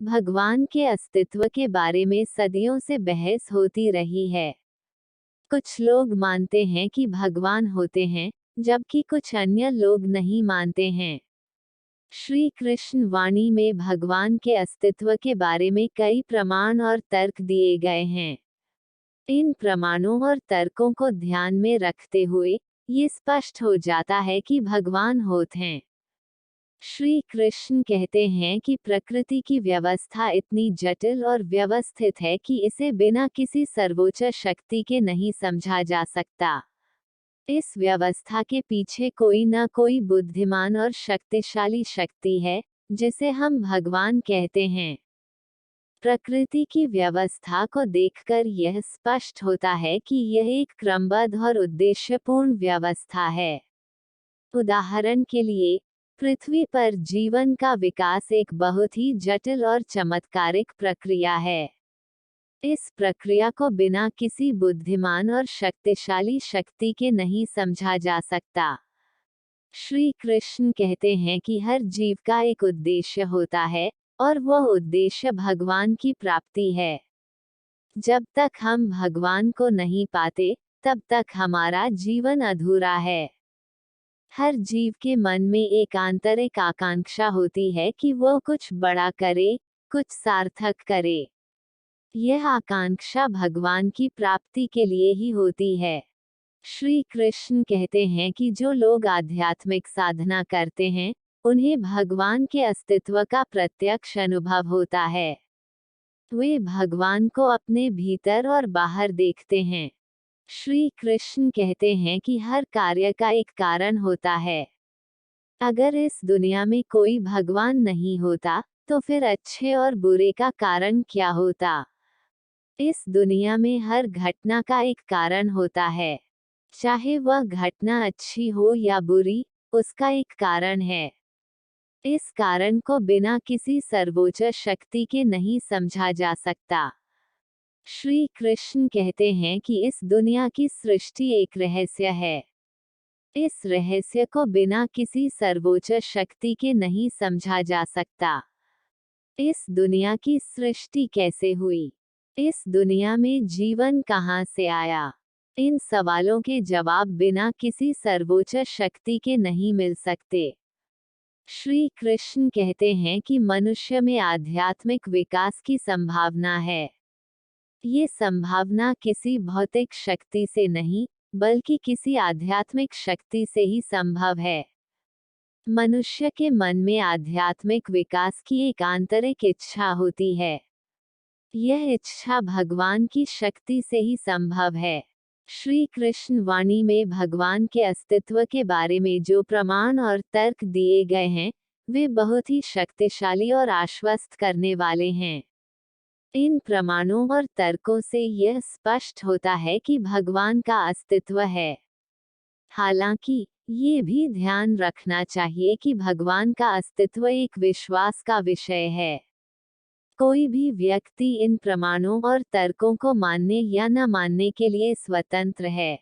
भगवान के अस्तित्व के बारे में सदियों से बहस होती रही है। कुछ लोग मानते हैं कि भगवान होते हैं, जबकि कुछ अन्य लोग नहीं मानते हैं। श्री कृष्ण वाणी में भगवान के अस्तित्व के बारे में कई प्रमाण और तर्क दिए गए हैं। इन प्रमाणों और तर्कों को ध्यान में रखते हुए ये स्पष्ट हो जाता है कि भगवान होते हैं। श्री कृष्ण कहते हैं कि प्रकृति की व्यवस्था इतनी जटिल और व्यवस्थित है कि इसे बिना किसी सर्वोच्च शक्ति के नहीं समझा जा सकता। इस व्यवस्था के पीछे कोई न कोई बुद्धिमान और शक्तिशाली शक्ति है, जिसे हम भगवान कहते हैं। प्रकृति की व्यवस्था को देखकर यह स्पष्ट होता है कि यह एक क्रमबद्ध और उद्देश्यपूर्ण व्यवस्था है। उदाहरण के लिए, पृथ्वी पर जीवन का विकास एक बहुत ही जटिल और चमत्कारिक प्रक्रिया है। इस प्रक्रिया को बिना किसी बुद्धिमान और शक्तिशाली शक्ति के नहीं समझा जा सकता। श्री कृष्ण कहते हैं कि हर जीव का एक उद्देश्य होता है, और वह उद्देश्य भगवान की प्राप्ति है। जब तक हम भगवान को नहीं पाते, तब तक हमारा जीवन अधूरा है। हर जीव के मन में एक आंतरिक आकांक्षा होती है कि वह कुछ बड़ा करे, कुछ सार्थक करे। यह आकांक्षा भगवान की प्राप्ति के लिए ही होती है। श्री कृष्ण कहते हैं कि जो लोग आध्यात्मिक साधना करते हैं, उन्हें भगवान के अस्तित्व का प्रत्यक्ष अनुभव होता है। वे भगवान को अपने भीतर और बाहर देखते हैं। श्री कृष्ण कहते हैं कि हर कार्य का एक कारण होता है। अगर इस दुनिया में कोई भगवान नहीं होता, तो फिर अच्छे और बुरे का कारण क्या होता? इस दुनिया में हर घटना का एक कारण होता है। चाहे वह घटना अच्छी हो या बुरी, उसका एक कारण है। इस कारण को बिना किसी सर्वोच्च शक्ति के नहीं समझा जा सकता। श्री कृष्ण कहते हैं कि इस दुनिया की सृष्टि एक रहस्य है। इस रहस्य को बिना किसी सर्वोच्च शक्ति के नहीं समझा जा सकता। इस दुनिया की सृष्टि कैसे हुई? इस दुनिया में जीवन कहाँ से आया? इन सवालों के जवाब बिना किसी सर्वोच्च शक्ति के नहीं मिल सकते। श्री कृष्ण कहते हैं कि मनुष्य में आध्यात्मिक विकास की संभावना है। ये संभावना किसी भौतिक शक्ति से नहीं, बल्कि किसी आध्यात्मिक शक्ति से ही संभव है। मनुष्य के मन में आध्यात्मिक विकास की एक आंतरिक इच्छा होती है। यह इच्छा भगवान की शक्ति से ही संभव है। श्री कृष्ण वाणी में भगवान के अस्तित्व के बारे में जो प्रमाण और तर्क दिए गए हैं, वे बहुत ही शक्तिशाली और आश्वस्त करने वाले हैं। इन प्रमाणों और तर्कों से यह स्पष्ट होता है कि भगवान का अस्तित्व है। हालांकि, ये भी ध्यान रखना चाहिए कि भगवान का अस्तित्व एक विश्वास का विषय है। कोई भी व्यक्ति इन प्रमाणों और तर्कों को मानने या न मानने के लिए स्वतंत्र है।